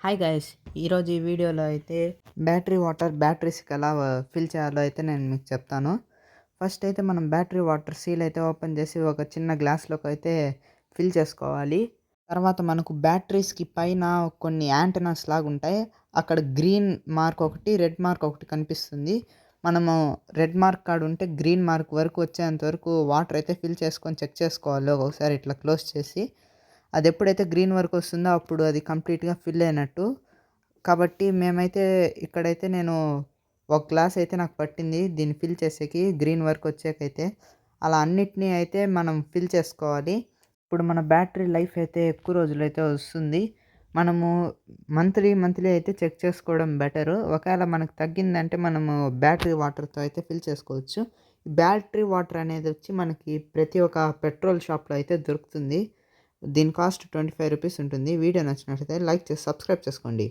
Hi guys, ఈరోజు ఈ వీడియోలో అయితే బ్యాటరీస్కి ఎలా ఫిల్ చేయాలో అయితే నేను మీకు చెప్తాను. ఫస్ట్ అయితే మనం బ్యాటరీ వాటర్ సీల్ అయితే ఓపెన్ చేసి ఒక చిన్న గ్లాస్లోకి అయితే ఫిల్ చేసుకోవాలి. తర్వాత మనకు బ్యాటరీస్కి పైన కొన్ని యాంటెనాస్ లాగా ఉంటాయి. అక్కడ గ్రీన్ మార్క్ ఒకటి, రెడ్ మార్క్ ఒకటి కనిపిస్తుంది. మనము రెడ్ మార్క్ కాడ ఉంటే గ్రీన్ మార్క్ వరకు వచ్చేంత వరకు వాటర్ అయితే ఫిల్ చేసుకొని చెక్ చేసుకోవాలి. ఒకసారి ఇట్లా క్లోజ్ చేసి అది ఎప్పుడైతే గ్రీన్ వరకు వస్తుందో అప్పుడు అది కంప్లీట్గా ఫిల్ అయినట్టు. కాబట్టి మేమైతే ఇక్కడైతే నేను ఒక గ్లాస్ అయితే నాకు పట్టింది దీన్ని ఫిల్ చేసేకి గ్రీన్ వరకు వచ్చాకైతే. అలా అన్నిటినీ అయితే మనం ఫిల్ చేసుకోవాలి. ఇప్పుడు మన బ్యాటరీ లైఫ్ అయితే ఎక్కువ రోజులైతే వస్తుంది. మనము మంత్లీ అయితే చెక్ చేసుకోవడం బెటరు. ఒకవేళ మనకు తగ్గిందంటే మనము బ్యాటరీ వాటర్‌తో అయితే ఫిల్ చేసుకోవచ్చు. బ్యాటరీ వాటర్ అనేది వచ్చి మనకి ప్రతి ఒక్క పెట్రోల్ షాప్‌లో అయితే దొరుకుతుంది. దీని కాస్ట్ రూ. 25 ఉంటుంది. వీడియో నచ్చినట్లయితే లైక్ చేసి సబ్స్క్రైబ్ చేసుకోండి.